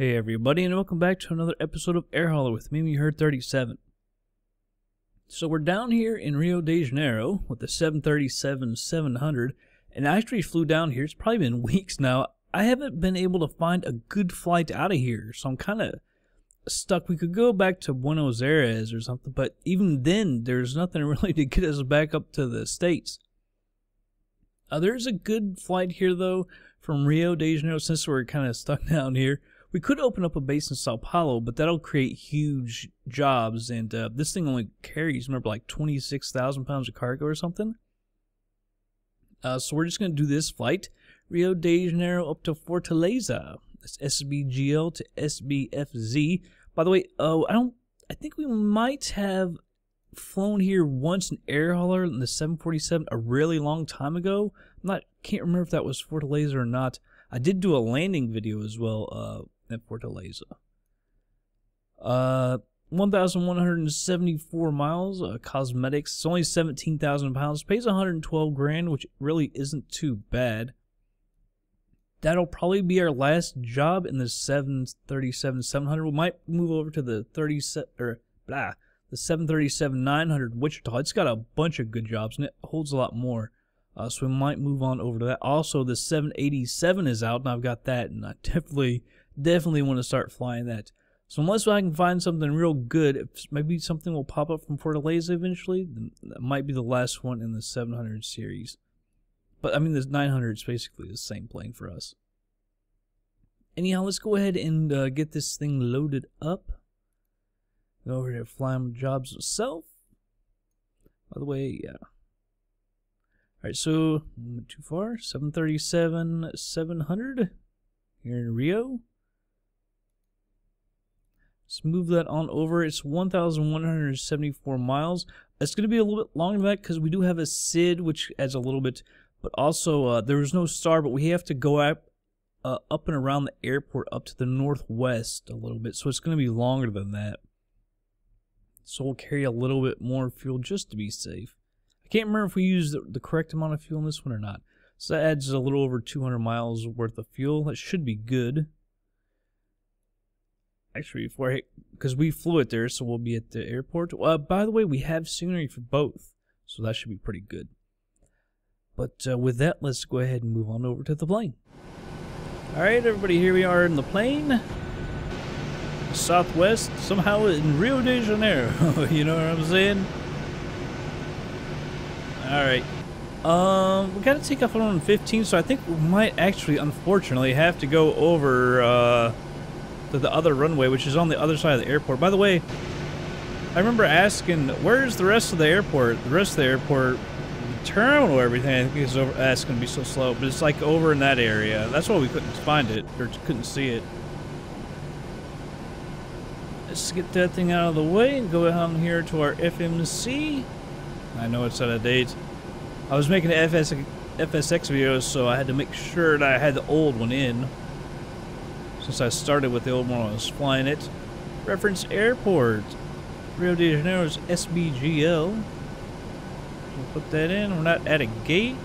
Hey everybody, and welcome back to another episode of Air Hauler with me, you heard 37. So we're down here in Rio de Janeiro with the 737-700, and I actually flew down here. It's probably been weeks now. I haven't been able to find a good flight out of here, so I'm kind of stuck. We could go back to Buenos Aires or something, but even then, there's nothing really to get us back up to the States. There's a good flight here, though, from Rio de Janeiro, since we're kind of stuck down here. We could open up a base in Sao Paulo, but that'll create huge jobs, and this thing only carries, remember, like 26,000 pounds of cargo or something. So we're just going to do this flight, Rio de Janeiro up to Fortaleza. That's SBGL to SBFZ. By the way, I think we might have flown here once an air hauler in the 747 a really long time ago. Can't remember if that was Fortaleza or not. I did do a landing video as well at Fortaleza. 1,174 miles, cosmetics. It's only 17,000 pounds. Pays 112 grand, which really isn't too bad. That'll probably be our last job in the 737-700. We might move over to the 737-900 Wichita. It's got a bunch of good jobs, and it holds a lot more. So we might move on over to that. Also, the 787 is out, and I've got that, and I definitely want to start flying that. So unless I can find something real good, if maybe something will pop up from Fortaleza eventually, then that might be the last one in the 700 series. But, I mean, the 900 is basically the same plane for us. Anyhow, let's go ahead and get this thing loaded up. Go over to Flying Jobs itself. By the way, yeah. Alright, so, not too far. 737-700 here in Rio. Let's move that on over. It's 1,174 miles. It's going to be a little bit longer than that because we do have a SID, which adds a little bit. But also, there was no star, but we have to go up and around the airport up to the northwest a little bit. So it's going to be longer than that. So we'll carry a little bit more fuel just to be safe. I can't remember if we used the correct amount of fuel in this one or not. So that adds a little over 200 miles worth of fuel. That should be good. Actually, because we flew it there, so we'll be at the airport. By the way, we have scenery for both, so that should be pretty good. But with that, let's go ahead and move on over to the plane. Alright, everybody, here we are in the plane. Southwest, somehow in Rio de Janeiro. You know what I'm saying? Alright. We gotta take off on 15, so I think we might actually, unfortunately, have to go over to the other runway, which is on the other side of the airport. By the way, I remember asking, where's the rest of the airport? The rest of the airport terminal, everything, I think is over. That's gonna be so slow, but it's like over in that area. That's why we couldn't find it, or couldn't see it. Let's get that thing out of the way and go down here to our FMC. I know it's out of date. I was making an FSX videos, so I had to make sure that I had the old one in. Since I started with the old one, I was flying it. Reference airport. Rio de Janeiro's SBGL. We'll put that in. We're not at a gate.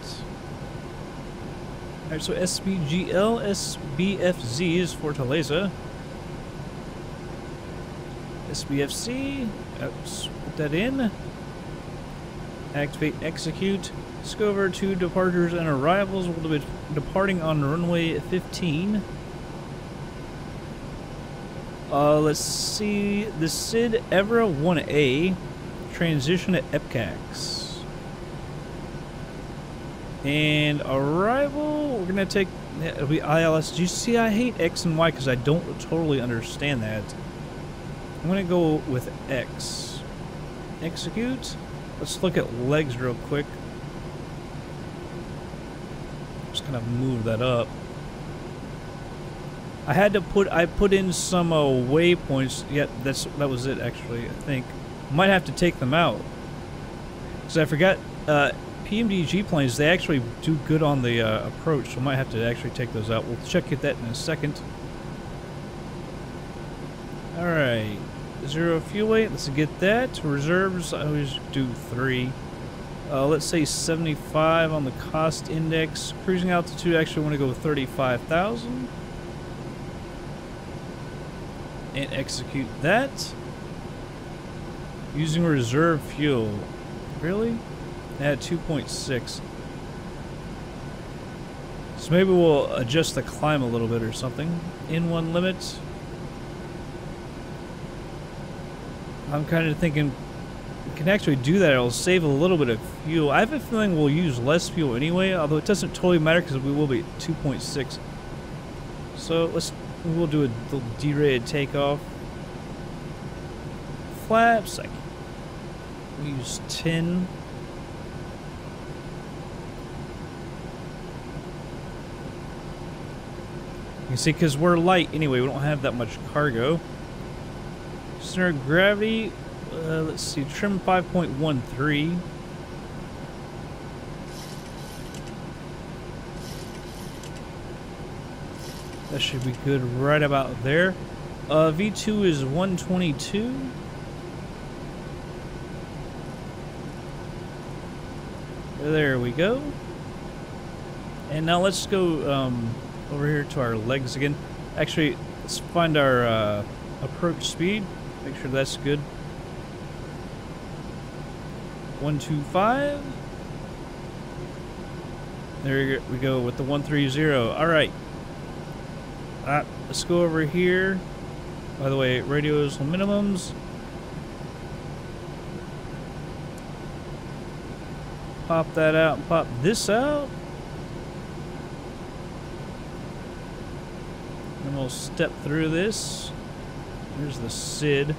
Alright, so SBGL, SBFZ is Fortaleza. SBFC. Let's put that in. Activate, execute. Let's go over to departures and arrivals. We'll be departing on runway 15. Let's see. The SID Evra 1A. Transition at EPCAX. And arrival, we're going to take, it'll be ILS. Do you see, I hate X and Y because I don't totally understand that. I'm going to go with X. Execute. Let's look at legs real quick. Just kind of move that up. I put in some waypoints. Yeah, that was it actually, I think. Might have to take them out. Because I forgot, PMDG planes, they actually do good on the approach, so I might have to actually take those out. We'll check that in a second. Alright. 0 fuel weight, let's get that. Reserves, I always do 3. Let's say 75 on the cost index. Cruising altitude, actually want to go with 35,000. and execute that. Using reserve fuel. Really? At 2.6. So maybe we'll adjust the climb a little bit or something. In one limit. I'm kind of thinking we can actually do that. It'll save a little bit of fuel. I have a feeling we'll use less fuel anyway, although it doesn't totally matter because we will be at 2.6. So we'll do a little derated takeoff. Flaps. We use 10. You can see because we're light anyway, we don't have that much cargo. Center of gravity, let's see, trim 5.13. That should be good right about there. V2 is 122. There we go. And now let's go over here to our legs again. Actually, let's find our approach speed. Make sure that's good. 125. There we go with the 130. All right. Let's go over here. By the way, radios on minimums. Pop that out and pop this out. And we'll step through this. Here's the SID.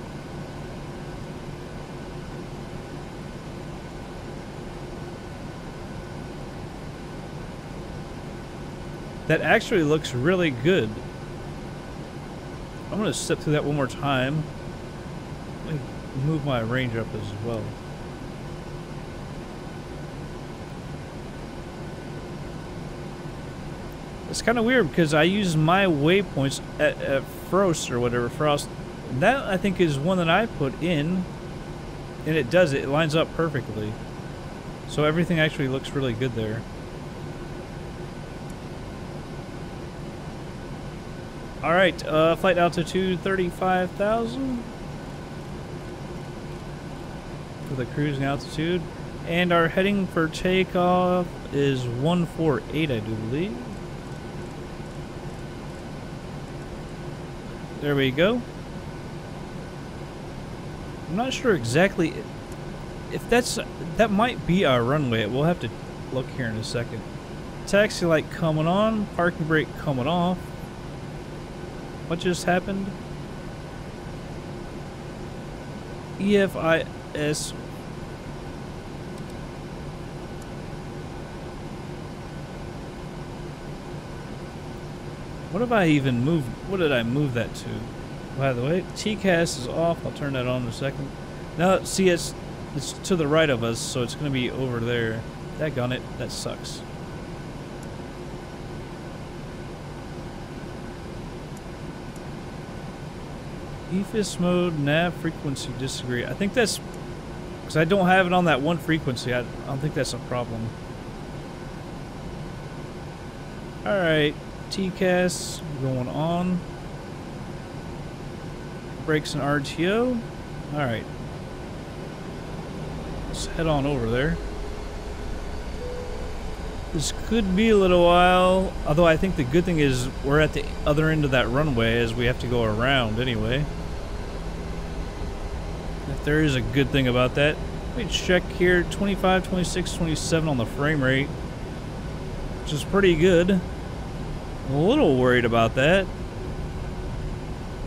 That actually looks really good. I'm going to step through that one more time. Let me move my range up as well. It's kind of weird because I use my waypoints at Frost or whatever, Frost. That I think is one that I put in, and it does it. It lines up perfectly. So everything actually looks really good there. All right, flight altitude 35,000 for the cruising altitude, and our heading for takeoff is 148, I do believe. There we go. I'm not sure exactly if that might be our runway. We'll have to look here in a second. Taxi light coming on, parking brake coming off. What just happened? EFIS. What have I even moved? What did I move that to? By the way, TCAS is off. I'll turn that on in a second. Now, see, it's to the right of us, so it's going to be over there. Daggone it. That sucks. EFIS mode, nav frequency, disagree. I think that's because I don't have it on that one frequency. I don't think that's a problem. Alright, TCAS going on. Brakes and RTO. Alright. Let's head on over there. This could be a little while, although I think the good thing is we're at the other end of that runway as we have to go around anyway. If there is a good thing about that. Let me check here, 25, 26, 27 on the frame rate, which is pretty good. I'm a little worried about that.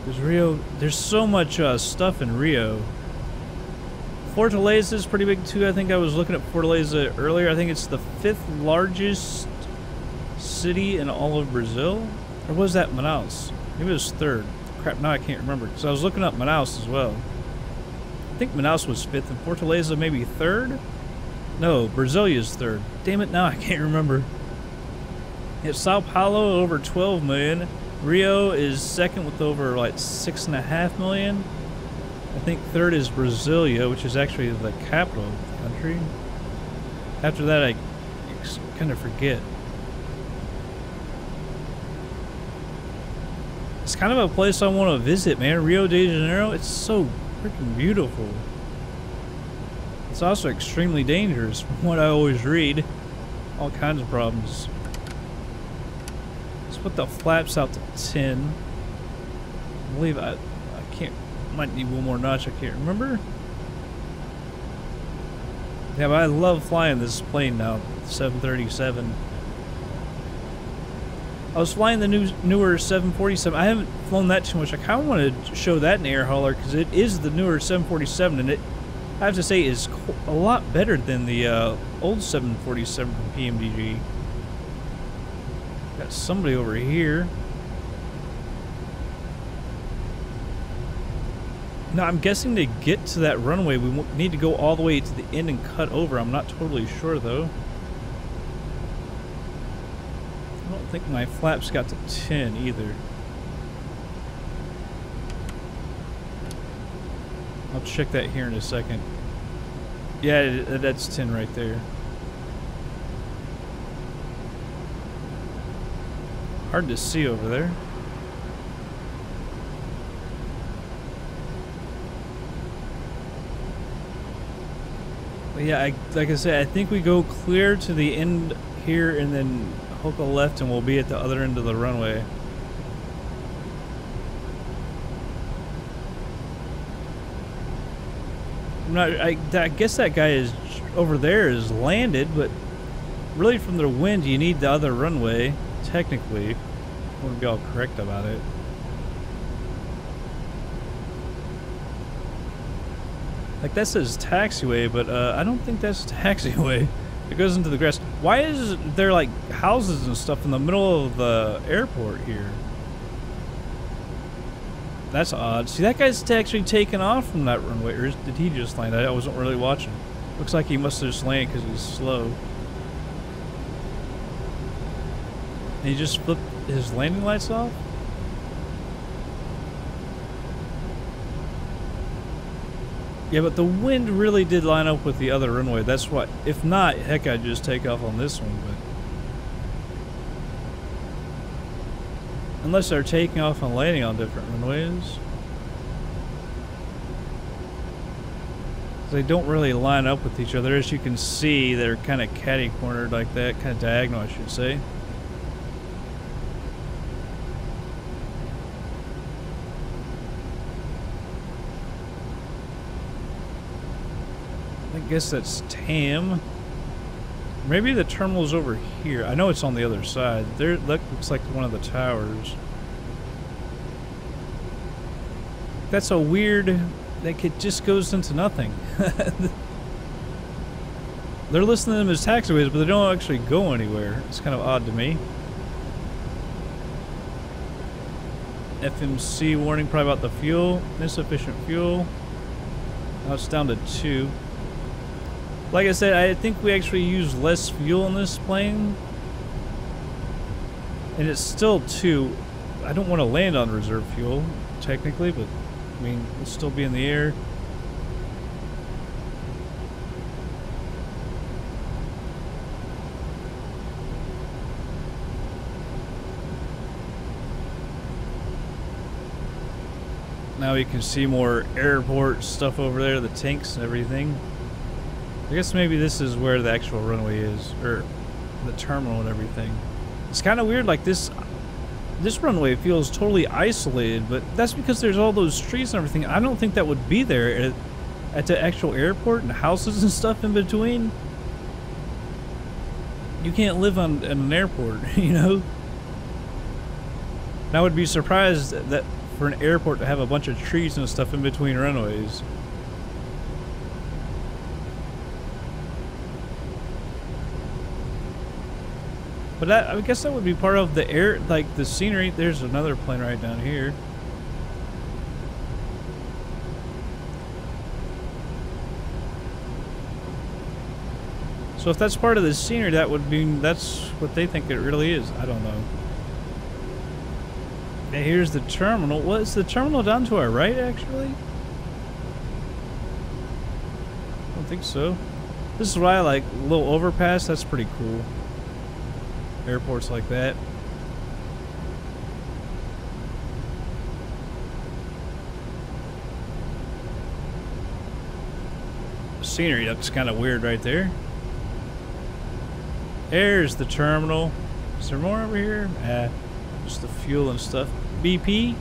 Because Rio, there's so much stuff in Rio. Fortaleza is pretty big too. I think I was looking at Fortaleza earlier. I think it's the 5th largest city in all of Brazil. Or was that Manaus? Maybe it was 3rd. Crap, now I can't remember. Because I was looking up Manaus as well. I think Manaus was 5th and Fortaleza maybe 3rd? No, Brasilia is 3rd. Damn it, now I can't remember. Yeah, Sao Paulo over 12 million. Rio is 2nd with over like 6.5 million. I think 3rd is Brasilia, which is actually the capital of the country. After that, I kind of forget. It's kind of a place I want to visit, man. Rio de Janeiro, it's so freaking beautiful. It's also extremely dangerous from what I always read. All kinds of problems. Let's put the flaps out to 10. I believe I can't, might need one more notch, I can't remember. Yeah, but I love flying this plane now, 737. I was flying the newer 747. I haven't flown that too much. I kind of want to show that in air hauler because it is the newer 747, and it, I have to say, is a lot better than the old 747 from PMDG. Got somebody over here. Now, I'm guessing to get to that runway, we need to go all the way to the end and cut over. I'm not totally sure, though. I don't think my flaps got to 10 either. I'll check that here in a second. Yeah, that's 10 right there. Hard to see over there. But yeah, like I said, I think we go clear to the end here and then hook a left and we'll be at the other end of the runway. I guess that guy is over there is landed, but really from the wind you need the other runway, technically. I want to be all correct about it. Like that says taxiway, but I don't think that's taxiway. It goes into the grass. Why is there like houses and stuff in the middle of the airport here? That's odd. See, that guy's actually taken off from that runway, or did he just land? I wasn't really watching. Looks like he must have just landed because he's slow. And he just flipped his landing lights off? Yeah, but the wind really did line up with the other runway. That's why. If not, heck, I'd just take off on this one. But unless they're taking off and landing on different runways, they don't really line up with each other. As you can see, they're kind of catty-cornered like that, kind of diagonal, I should say. I guess that's TAM. Maybe the terminal's over here. I know it's on the other side. There, that looks like one of the towers. That's a weird... Like, it just goes into nothing. They're listing them as taxiways, but they don't actually go anywhere. It's kind of odd to me. FMC warning probably about the fuel. Insufficient fuel. Now it's down to 2. Like I said, I think we actually use less fuel in this plane. And it's still 2. I don't want to land on reserve fuel, technically, but I mean, we'll still be in the air. Now you can see more airport stuff over there, the tanks and everything. I guess maybe this is where the actual runway is, or the terminal and everything. It's kind of weird, like this runway feels totally isolated, but that's because there's all those trees and everything. I don't think that would be there at the actual airport and houses and stuff in between. You can't live on an airport, you know? And I would be surprised that for an airport to have a bunch of trees and stuff in between runways. But that, I guess that would be part of the air, like the scenery. There's another plane right down here. So if that's part of the scenery, that would mean that's what they think it really is. I don't know. And here's the terminal. What is the terminal down to our right, actually? I don't think so. This is why I like a little overpass. That's pretty cool. Airports like that. scenery looks kind of weird right there. There's the terminal. Is there more over here? Just the fuel and stuff. BP.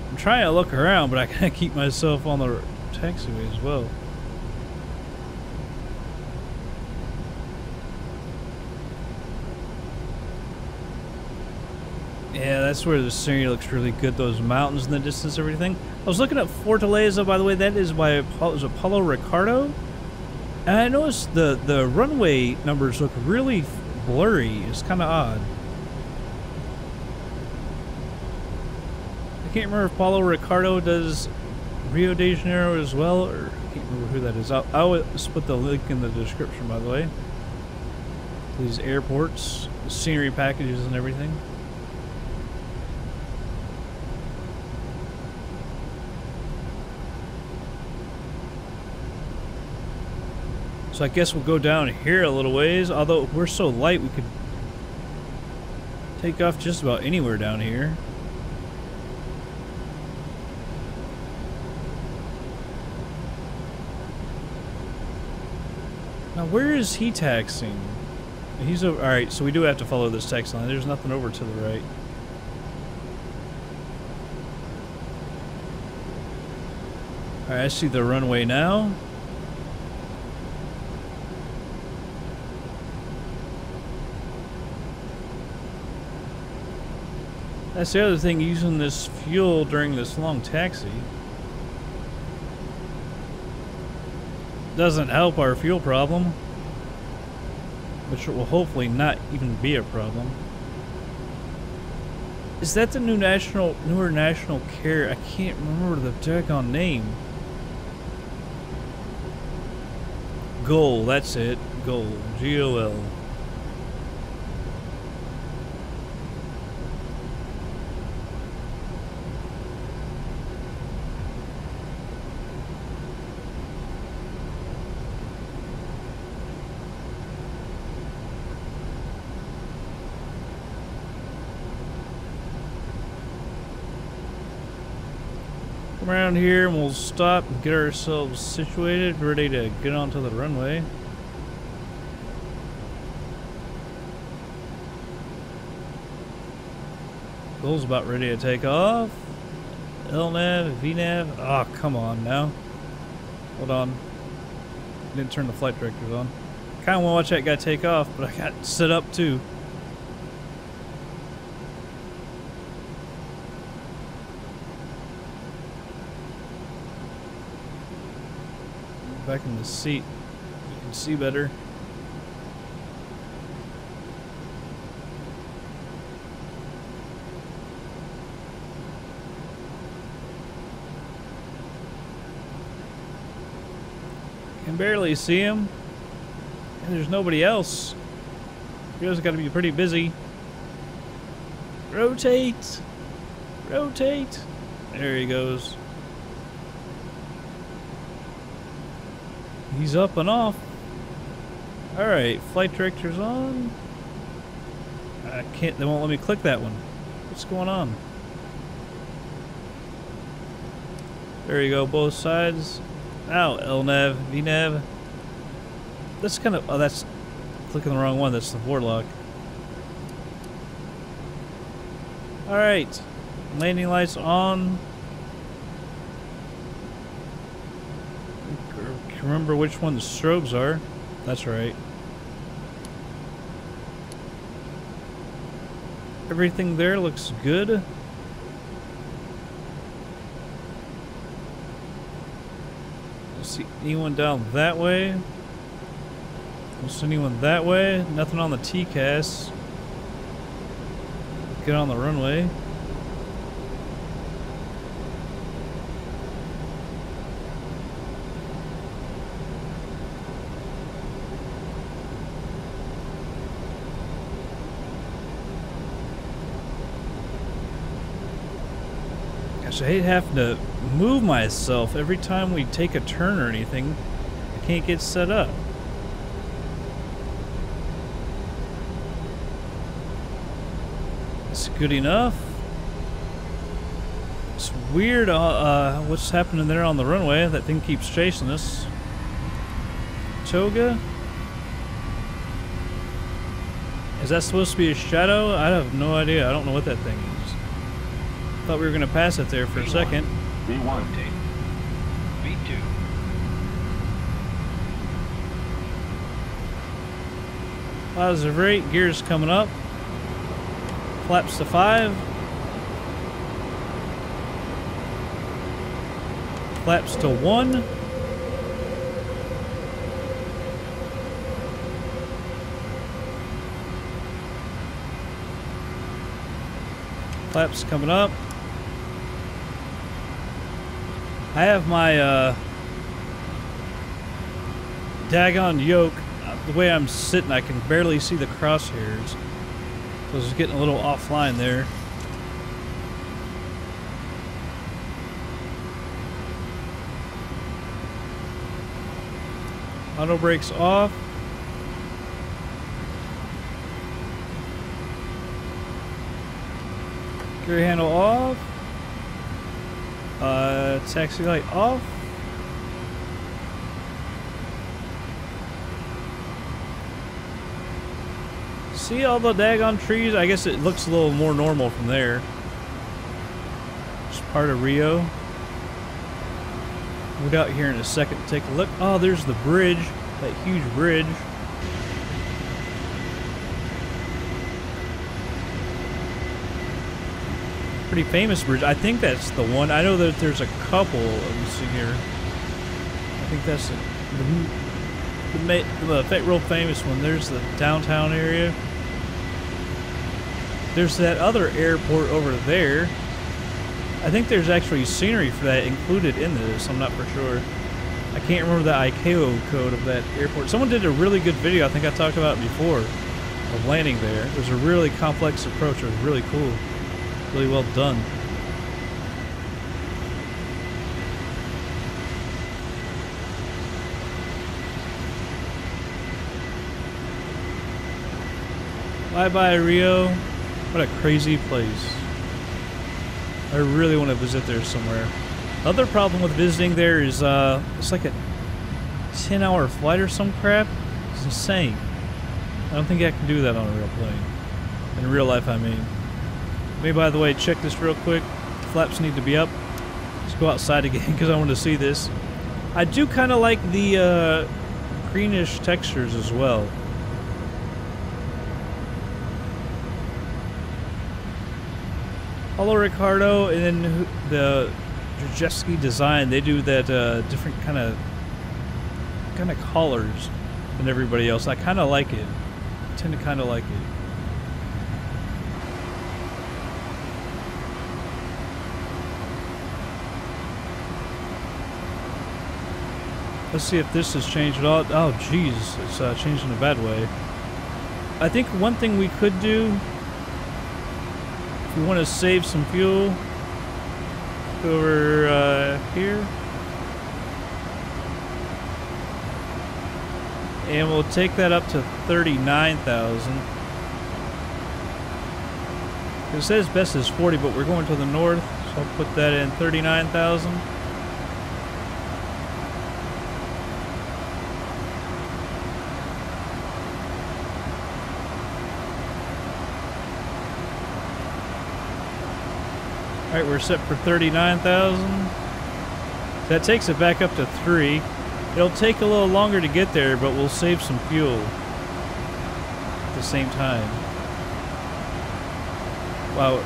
I'm trying to look around, but I can't keep myself on the taxiway as well. Yeah, that's where the scenery looks really good. Those mountains in the distance, everything. I was looking at Fortaleza, by the way. That is by Paulo Ricardo. And I noticed the runway numbers look really blurry. It's kind of odd. I can't remember if Paulo Ricardo does Rio de Janeiro as well, or I can't remember who that is. I'll put the link in the description, by the way. These airports, the scenery packages and everything. So I guess we'll go down here a little ways, although we're so light we could take off just about anywhere down here. Now where is he taxiing? He's over. Alright, so we do have to follow this taxi line. There's nothing over to the right. Alright, I see the runway now. That's the other thing, using this fuel during this long taxi doesn't help our fuel problem, which will hopefully not even be a problem. Is that the newer national carrier? I can't remember the daggone name. GOL, that's it. GOL. G-O-L. Come around here and we'll stop and get ourselves situated, ready to get onto the runway. GOL's about ready to take off. LNAV, VNAV. Oh, come on now. Hold on. Didn't turn the flight directors on. Kinda wanna watch that guy take off, but I got set up too. Back in the seat, you can see better. Can barely see him, and there's nobody else. You guys got to be pretty busy. Rotate, rotate. There he goes. He's up and off. Alright, flight director's on. I can't, they won't let me click that one. What's going on? There you go, both sides. Ow, LNAV, VNAV. That's kind of, oh, that's clicking the wrong one. That's the Vorlock. Alright, landing lights on. Remember which one the strobes are. That's right. Everything there looks good. Don't see anyone down that way. Don't see anyone that way. Nothing on the TCAS. Get on the runway. I hate having to move myself every time we take a turn or anything. I can't get set up. That's good enough. weird what's happening there on the runway. That thing keeps chasing us. Toga? Is that supposed to be a shadow? I have no idea. I don't know what that thing is. Thought we were going to pass it there for a second. V1. V2. Positive rate. Gears coming up. Flaps to 5. Flaps to 1. Flaps coming up. I have my daggone yoke. The way I'm sitting, I can barely see the crosshairs. So I was getting a little offline there. Auto brakes off. Gear handle off. Taxi light off. See all the daggone trees? I guess it looks a little more normal from there. It's part of Rio. We'll get out here in a second to take a look. Oh, there's the bridge. That huge bridge. Pretty famous bridge. I think that's the one. I know that there's a couple. Let me see here. I think that's the real famous one. There's the downtown area. There's that other airport over there. I think there's actually scenery for that included in this. I'm not for sure. I can't remember the ICAO code of that airport. Someone did a really good video. I think I talked about it before of landing there. It was a really complex approach. It was really cool. Really well done. Bye-bye, Rio. What a crazy place. I really want to visit there somewhere. Other problem with visiting there is it's like a 10-hour flight or some crap. It's insane. I don't think I can do that on a real plane. In real life, I mean. Maybe, by the way, check this real quick. Flaps need to be up. Let's go outside again because I want to see this. I do kind of like the greenish textures as well. Hello, Ricardo, and then the Drzeski design. They do that different kind of colors than everybody else. I kind of like it. I tend to kind of like it. Let's see if this has changed at all. Oh, geez, it's changed in a bad way. I think one thing we could do, if we want to save some fuel, go over here. And we'll take that up to 39,000. It says best is 40, but we're going to the north, so I'll put that in 39,000. Alright, we're set for 39,000. That takes it back up to 3. It'll take a little longer to get there, but we'll save some fuel at the same time. Wow.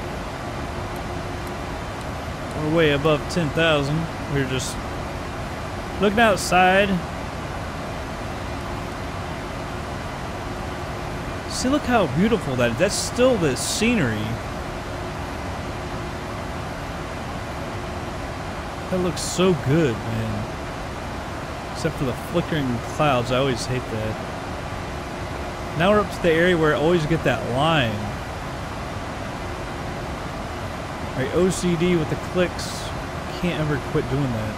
We're way above 10,000. We're just looking outside. See, look how beautiful that is. That's still the scenery. That looks so good, man. Except for the flickering clouds, I always hate that. Now we're up to the area where I always get that line. Alright, OCD with the clicks. Can't ever quit doing that.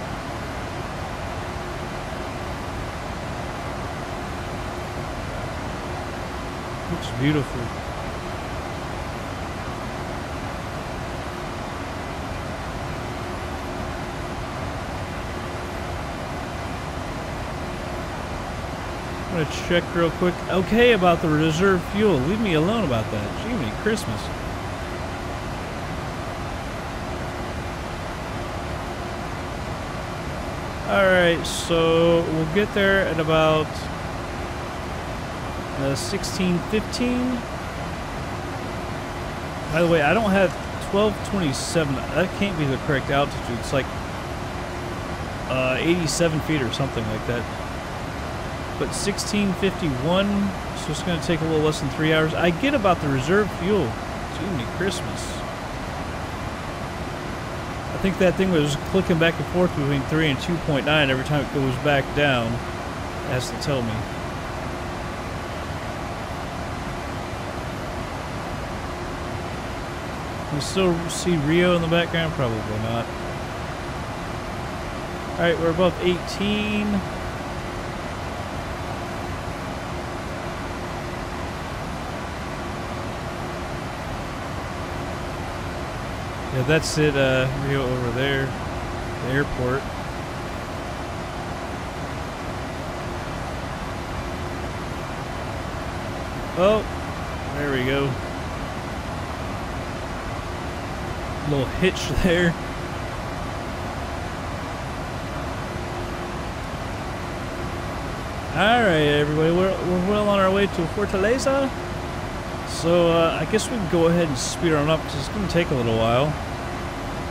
Looks beautiful. I'm gonna check real quick. Okay, about the reserve fuel. Leave me alone about that. Jiminy Christmas. Alright, so we'll get there at about 16:15. By the way, I don't have 1227. That can't be the correct altitude. It's like 87 feet or something like that. But 16:51, so it's going to take a little less than 3 hours. I get about the reserve fuel. Jiminy Christmas. I think that thing was clicking back and forth between 3 and 2.9 every time it goes back down. It has to tell me. We still see Rio in the background? Probably not. Alright, we're above 18. Yeah, that's it, Rio over there, the airport. Oh, there we go. Little hitch there. Alright, everybody, we're well on our way to Fortaleza. So, I guess we can go ahead and speed on up, because it's going to take a little while.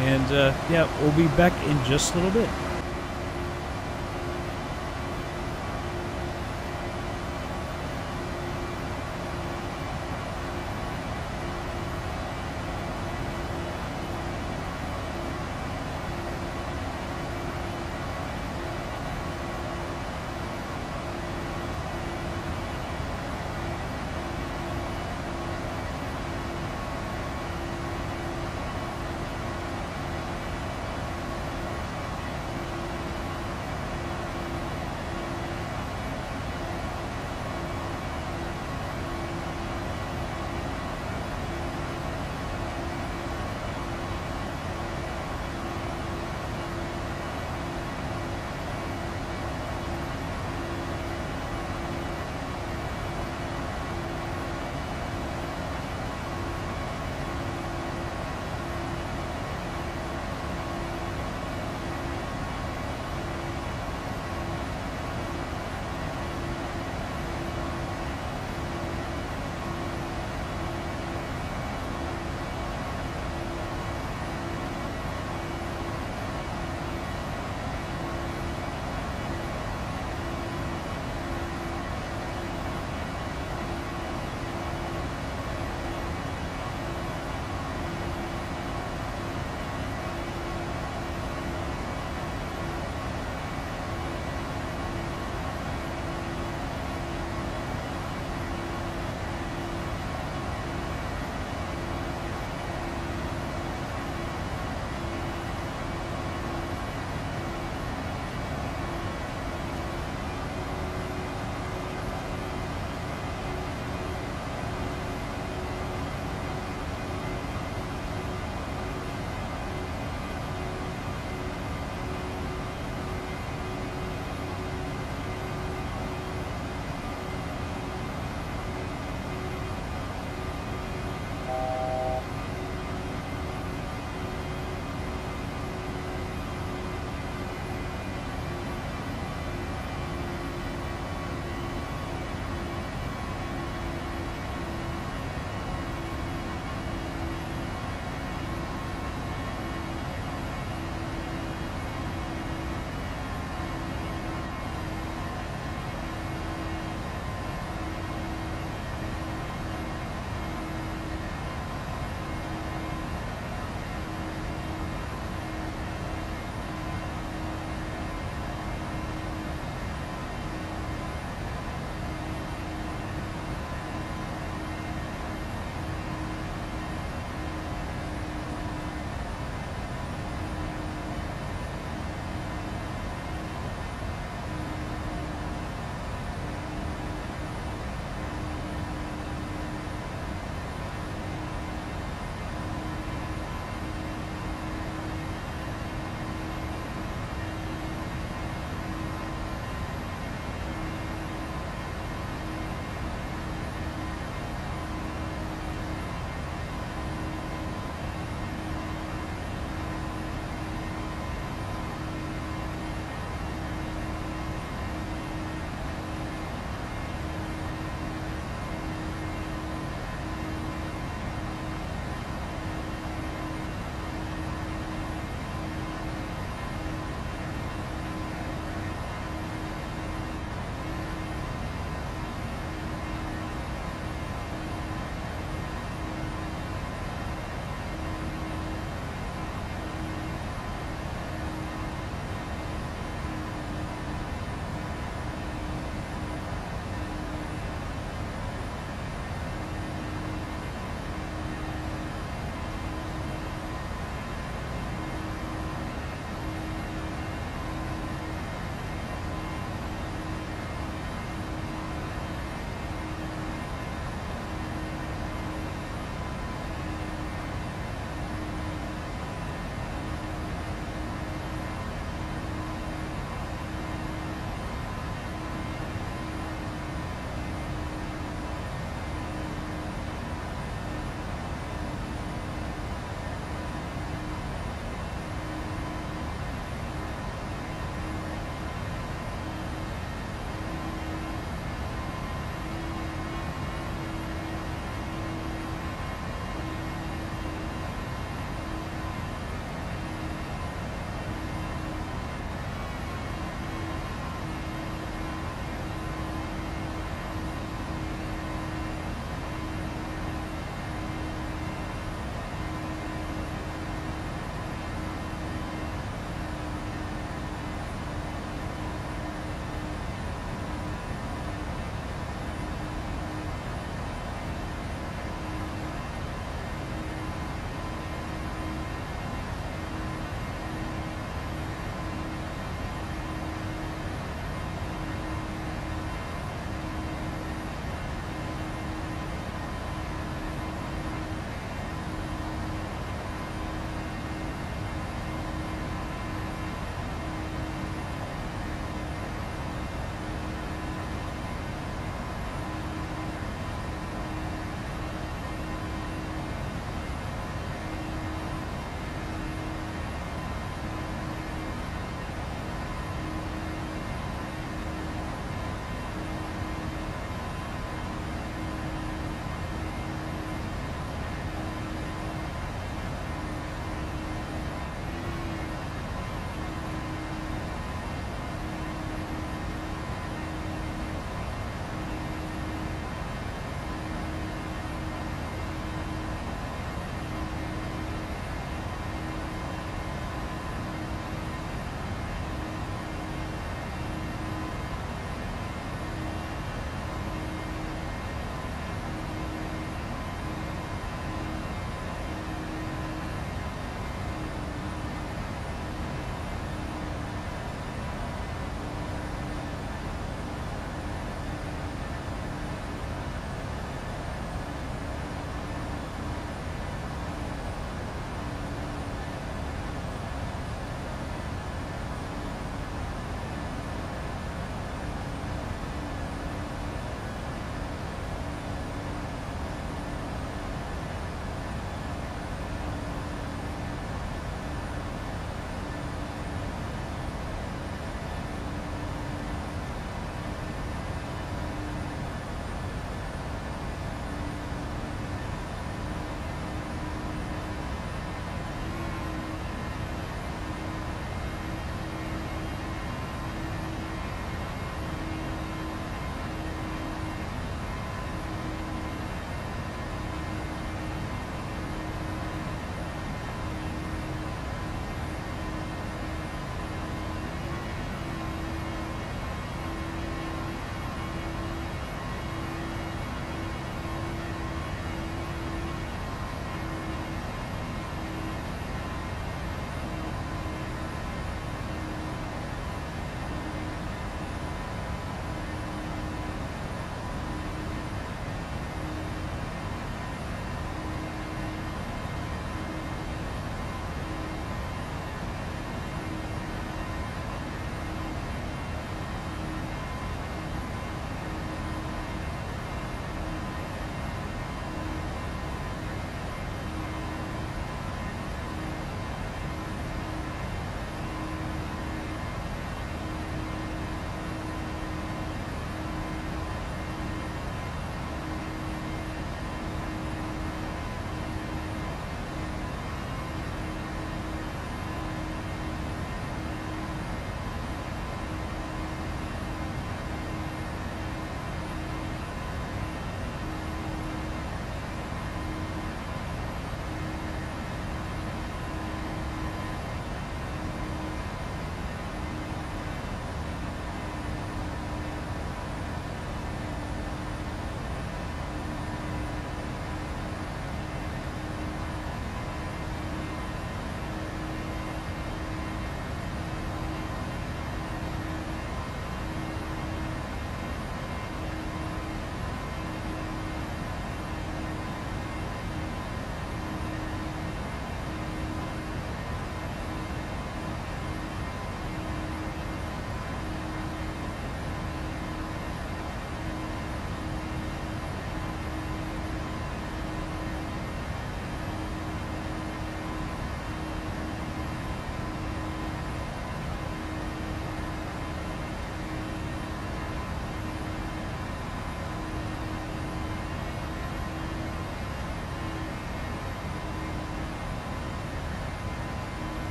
And, yeah, we'll be back in just a little bit.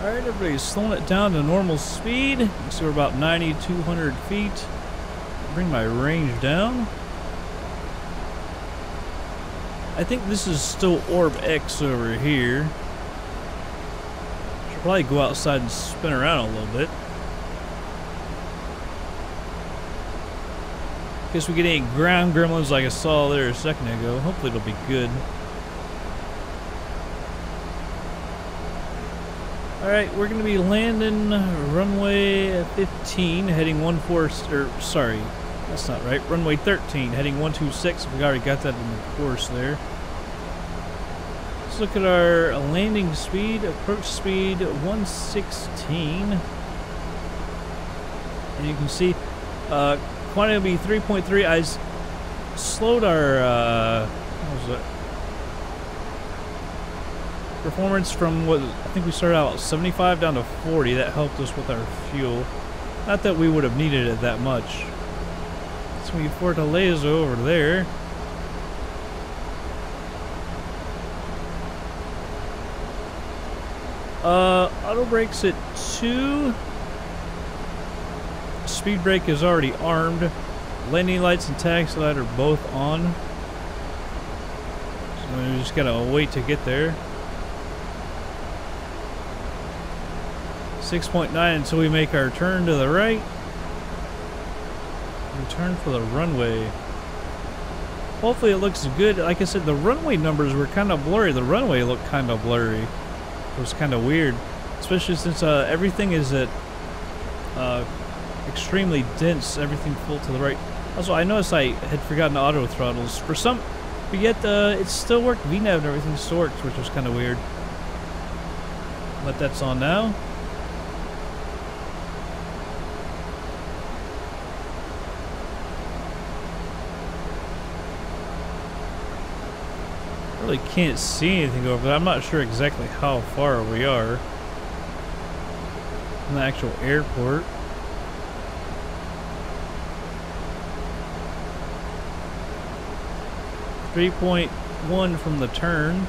Alright, everybody's slowing it down to normal speed. You can see we're about 9,200 feet. Bring my range down. I think this is still Orbx over here. Should probably go outside and spin around a little bit. Guess we get any ground gremlins like I saw there a second ago. Hopefully it'll be good. Alright, we're going to be landing runway 15, heading 14, or sorry, that's not right, runway 13, heading 126. We already got that in the course there. Let's look at our landing speed, approach speed 116. And you can see, quantity will be 3.3. I slowed our, what was it? Performance from what I think we started out at 75 down to 40. That helped us with our fuel. Not that we would have needed it that much. So we Fortaleza over there. Auto brakes at 2. Speed brake is already armed. Landing lights and taxi light are both on. So we just gotta wait to get there. 6.9 until we make our turn to the right. And turn for the runway. Hopefully it looks good. Like I said, the runway numbers were kind of blurry. The runway looked kind of blurry. It was kind of weird. Especially since everything is at extremely dense. Everything full to the right. Also, I noticed I had forgotten auto throttles. For some, but yet it still worked. VNAV and everything still worked, which was kind of weird. But that's on now. Really can't see anything over there. I'm not sure exactly how far we are from the actual airport. .1 from the turn.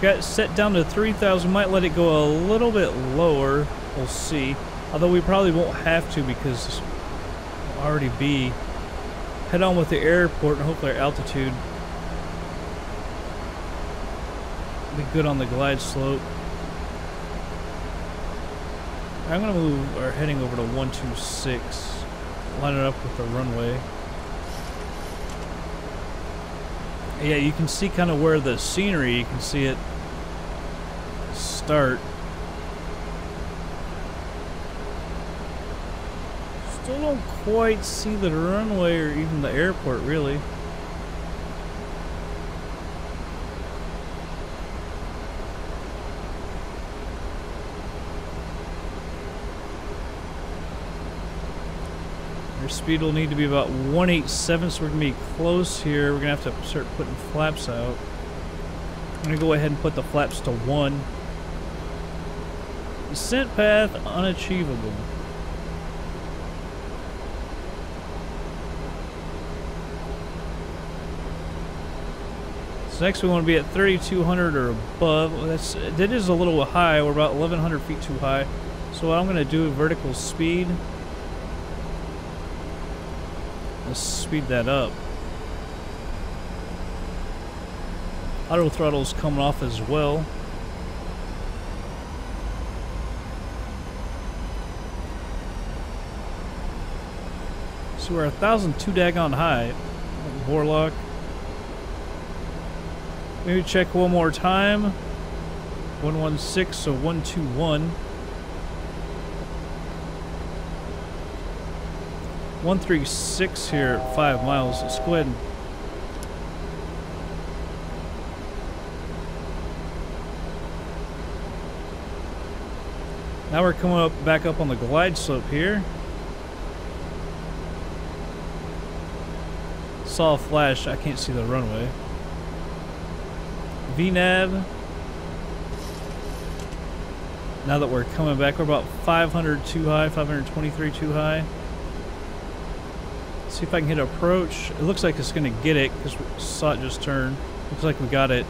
Got it set down to 3,000. Might let it go a little bit lower. We'll see. Although we probably won't have to because we'll already be head on with the airport and hopefully our altitude will be good on the glide slope. I'm going to move our heading over to 126, line it up with the runway. Yeah, you can see kind of where the scenery, you can see it start. Still don't quite see the runway or even the airport, really. Our speed will need to be about 187, so we're going to be close here. We're going to have to start putting flaps out. I'm going to go ahead and put the flaps to 1. Descent path unachievable. So next we want to be at 3,200 or above. That is a little high. We're about 1,100 feet too high. So what I'm going to do, vertical speed. Let's speed that up. Auto throttle's coming off as well. So we're 1,002 daggone high. Warlock. Maybe check one more time. 116, so 121. 136 here at 5 miles. Let's go ahead and now we're coming up back up on the glide slope here. Saw a flash. I can't see the runway. VNAV. Now that we're coming back, we're about 500 too high, 523 too high. See if I can hit approach. It looks like it's going to get it because we saw it just turn. Looks like we got it.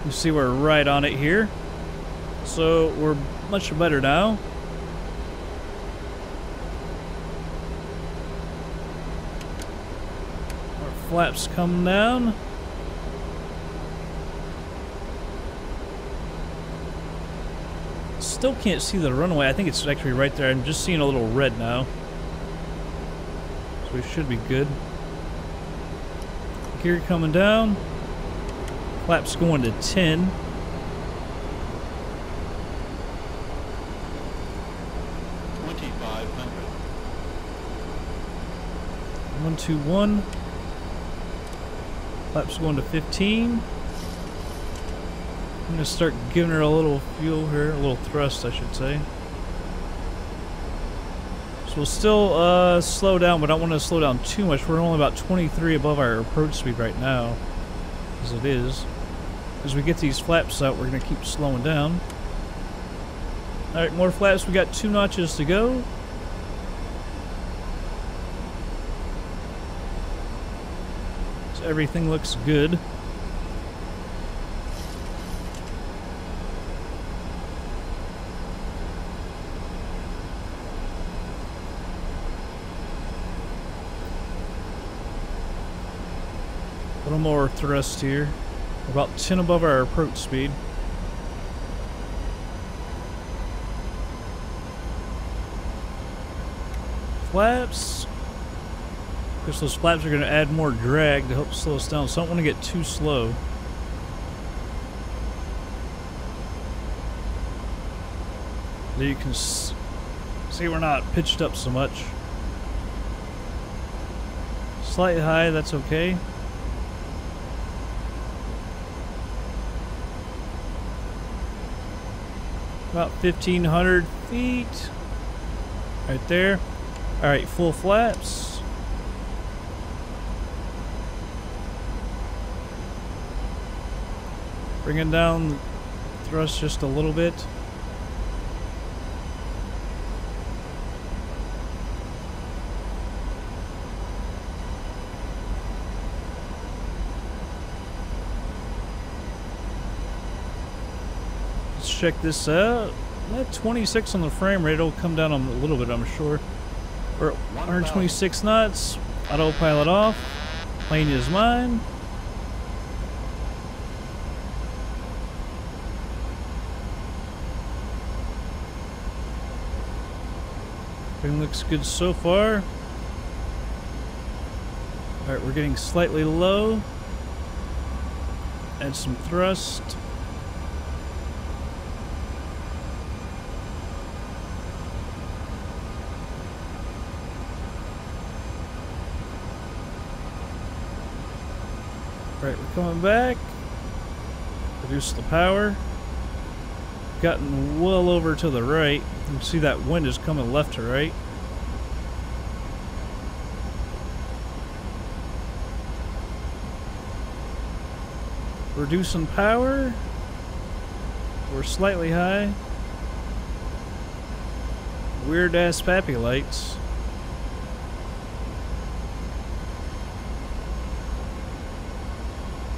You see we're right on it here. So we're much better now. Our flaps come down. Still can't see the runway. I think it's actually right there. I'm just seeing a little red now. So we should be good. Gear coming down. Flaps going to 10. 2,500. 121. Flaps going to 15. I'm going to start giving her a little fuel here, a little thrust, I should say. So we'll still slow down, but I don't want to slow down too much. We're only about 23 above our approach speed right now, as it is. As we get these flaps out, we're going to keep slowing down. Alright, more flaps. We got 2 notches to go. So everything looks good. A little more thrust here. We're about 10 above our approach speed. Flaps. Of course, those flaps are going to add more drag to help slow us down, so I don't want to get too slow. There you can see we're not pitched up so much. Slightly high, that's okay. About 1,500 feet. Right there. Alright, full flaps. Bringing down thrust just a little bit. Check this out. That 26 on the frame rate will come down a little bit, I'm sure. We're at 126 knots. Autopilot off. Plane is mine. Everything looks good so far. Alright, we're getting slightly low. Add some thrust. Right, we're coming back. Reduce the power. Gotten well over to the right. You can see that wind is coming left to right. Reducing power. We're slightly high. Weird ass pappy lights.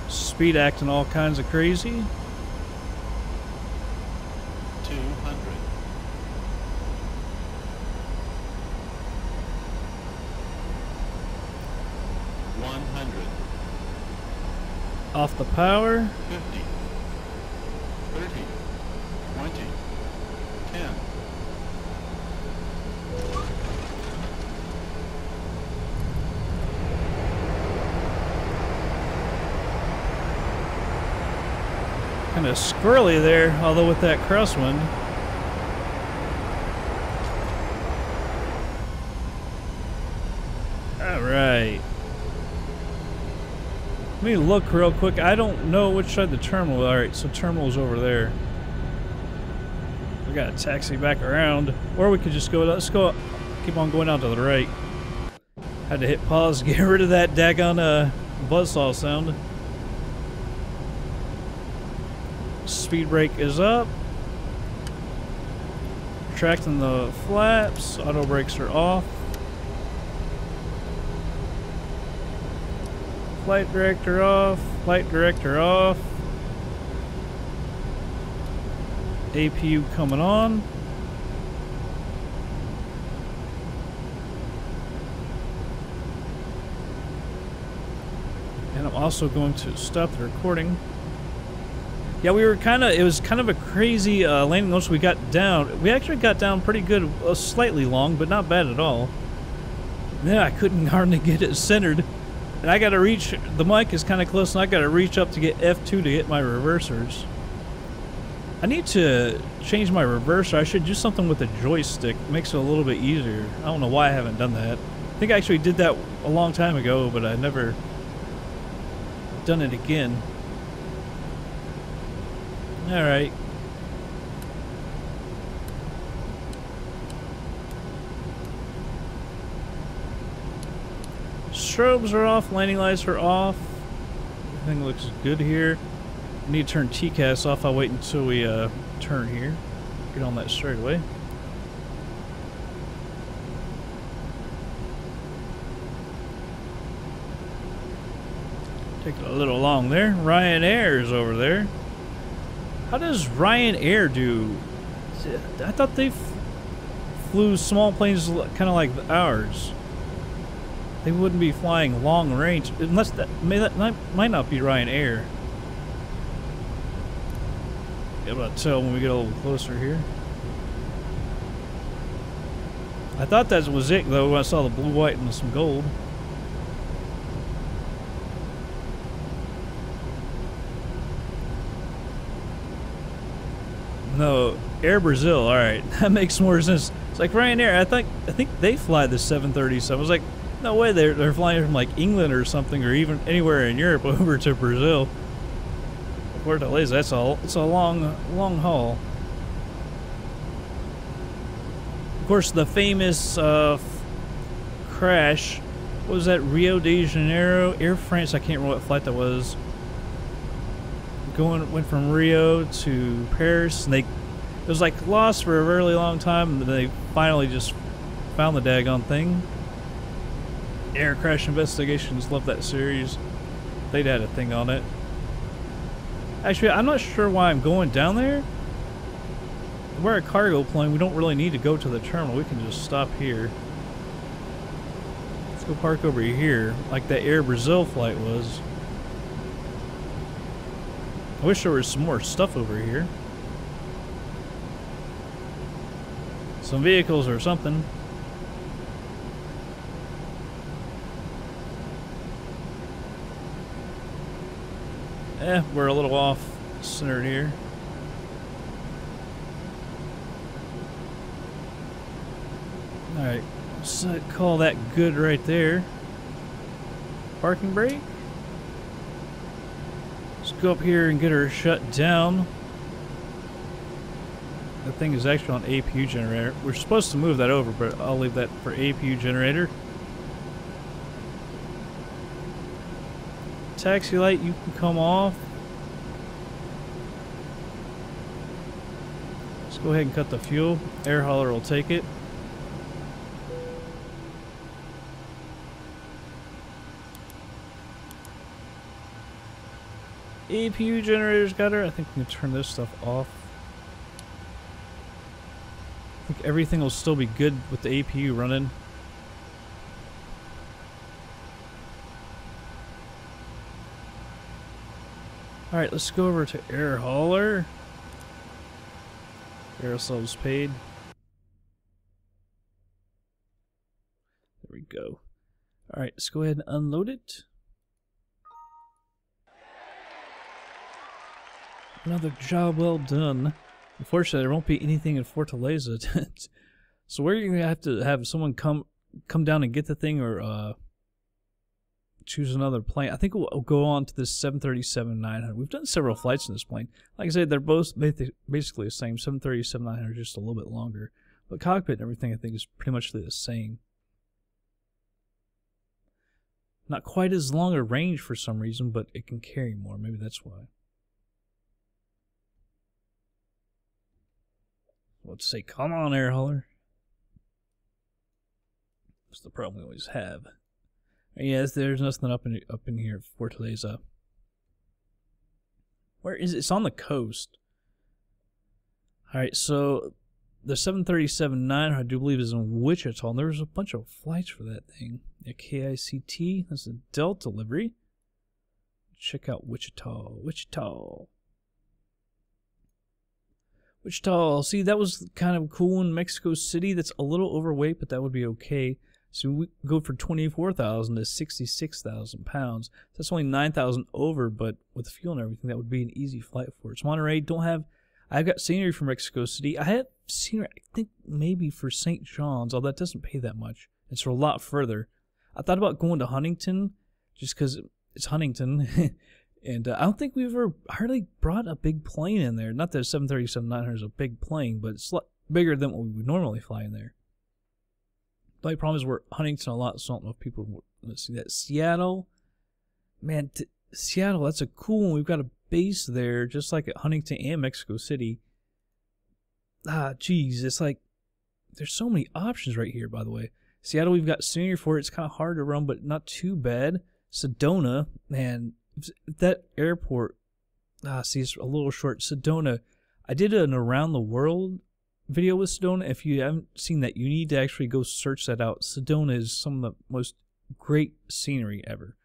Speed acting all kinds of crazy. 200. 100. Off the power. 50. 30. 20. 10. Kind of squirrely there, although with that crosswind. Alright. Let me look real quick. I don't know which side the terminal is. Alright, so terminal's over there. We gotta taxi back around. Or we could just go, let's go, keep on going out to the right. Had to hit pause to get rid of that daggone buzzsaw sound. Speed brake is up. retracting the flaps. Auto brakes are off. Flight director off. Flight director off. APU coming on. And I'm also going to stop the recording. Yeah, we were it was kind of a crazy landing once we got down. We actually got down pretty good, slightly long, but not bad at all. And then I couldn't hardly get it centered. And I gotta reach, the mic is kind of close, and I gotta reach up to get F2 to get my reversers. I need to change my reverser. I should do something with the joystick. It makes it a little bit easier. I don't know why I haven't done that. I think I actually did that a long time ago, but I never done it again. Alright. Strobes are off, landing lights are off. Everything looks good here. I need to turn TCAS off. I'll wait until we turn here. Get on that straight away. Take it a little long there. Ryanair is over there. How does Ryanair do? I thought they flew small planes kind of like ours. They wouldn't be flying long range unless that might not be Ryanair. Be able to tell when we get a little closer here. I thought that was it though when I saw the blue, white, and some gold. No, Air Brazil. All right, that makes more sense. It's like Ryanair. I think they fly the 737. I was like, no way, they're flying from like England or something, or even anywhere in Europe over to Brazil. Fortaleza. That's all. It's a long haul. Of course, the famous crash. What was that? Rio de Janeiro, Air France. I can't remember what flight that was. Went from Rio to Paris, and it was like lost for a really long time, and they finally just found the daggone thing. Air Crash Investigations, love that series. They'd had a thing on it. Actually, I'm not sure why I'm going down there. We're a cargo plane. We don't really need to go to the terminal. We can just stop here. Let's go park over here, like that Air Brazil flight was. I wish there was some more stuff over here. Some vehicles or something. We're a little off centered here. Alright, let's call that good right there. Parking brake. Let's go up here and get her shut down. That thing is actually on APU generator. We're supposed to move that over, but I'll leave that for APU generator. Taxi light, you can come off. Let's go ahead and cut the fuel. Air hauler will take it. APU generator's got her. I think we can turn this stuff off. I think everything will still be good with the APU running. Alright, let's go over to air hauler. Get ourselves paid. There we go. Alright, let's go ahead and unload it. Another job well done. Unfortunately, there won't be anything in Fortaleza. So where are you going to have someone come down and get the thing, or choose another plane? I think we'll go on to this 737-900. We've done several flights in this plane. Like I said, they're both basically the same. 737-900 just a little bit longer. But cockpit and everything I think is pretty much the same. Not quite as long a range for some reason, but it can carry more. Maybe that's why. Let's say, come on, air hauler. That's the problem we always have. Yes, there's nothing up in here, Fortaleza. Where is it? It's on the coast. Alright, so the 737-900 I do believe is in Wichita. And there's a bunch of flights for that thing. A KICT, that's a Delta livery. Check out Wichita. Wichita. See, that was kind of cool in Mexico City. That's a little overweight, but that would be okay. So we go for 24,000 to 66,000 pounds. That's only 9,000 over, but with fuel and everything, that would be an easy flight for us. Monterey, don't have... I've got scenery for Mexico City. I have scenery, I think, maybe for St. John's, although that doesn't pay that much. It's a lot further. I thought about going to Huntington, just because it's Huntington. And I don't think we've ever hardly brought a big plane in there. Not that a 737-900 is a big plane, but it's a lot bigger than what we would normally fly in there. The only problem is we're Huntington a lot, so I don't know if people want to see that. Seattle, man, Seattle, that's a cool one. We've got a base there, just like at Huntington and Mexico City. Geez, it's like, there's so many options right here, by the way. Seattle, we've got scenery for it. It's kind of hard to run, but not too bad. Sedona, man, that airport, see, it's a little short. Sedona, I did an around the world video with Sedona. If you haven't seen that, you need to actually go search that out. Sedona is some of the most great scenery ever.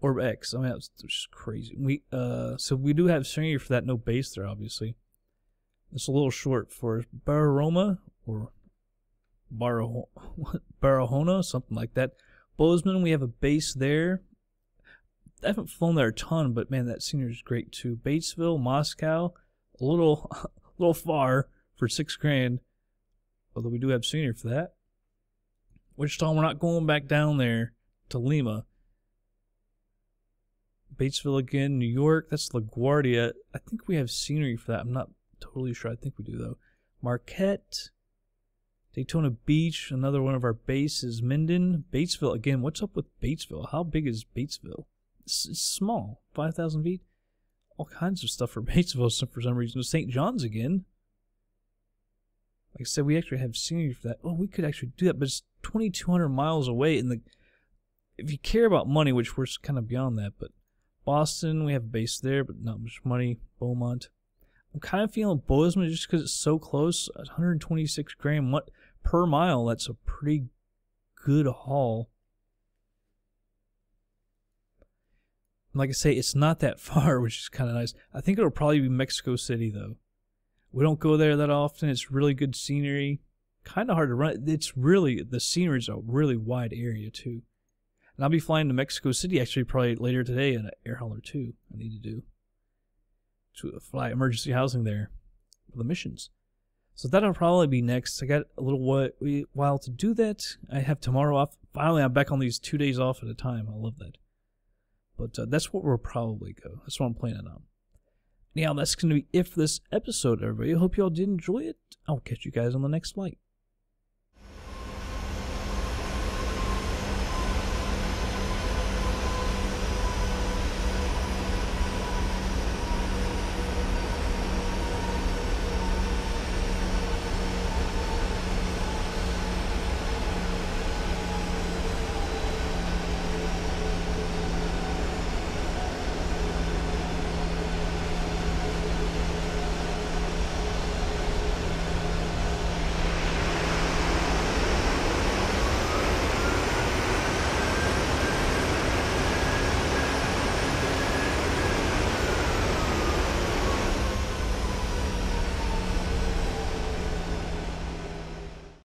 Orbx, I mean, it's just crazy. So we do have scenery for that. No base there, obviously. It's a little short for Barahona or Barahona, something like that. Bozeman, we have a base there. I haven't flown there a ton, but man, that scenery is great too. Batesville, Moscow, a little far for $6,000, although we do have scenery for that. Wichita, we're not going back down there to Lima. Batesville again, New York, that's LaGuardia. I think we have scenery for that. I'm not totally sure. I think we do though. Marquette, Daytona Beach, another one of our bases. Minden, Batesville again. What's up with Batesville? How big is Batesville? It's small, 5,000 feet. All kinds of stuff for Batesville for some reason. St. John's again. Like I said, we actually have scenery for that. Oh, we could actually do that, but it's 2,200 miles away. And if you care about money, which we're kind of beyond that, but Boston, we have a base there, but not much money. Beaumont. I'm kind of feeling Bozeman just because it's so close. 126 grand per mile. That's a pretty good haul. Like I say, it's not that far, which is kind of nice. I think it'll probably be Mexico City, though. We don't go there that often. It's really good scenery. Kind of hard to run. It's really, the scenery is a really wide area, too. And I'll be flying to Mexico City, actually, probably later today in an air hauler, too. I need to do. To fly emergency housing there for the missions. So that'll probably be next. I got a little while to do that. I have tomorrow off. Finally, I'm back on these 2 days off at a time. I love that. But that's what we'll probably go. That's what I'm planning on. Now, that's going to be it for this episode, everybody. I hope you all did enjoy it. I'll catch you guys on the next flight.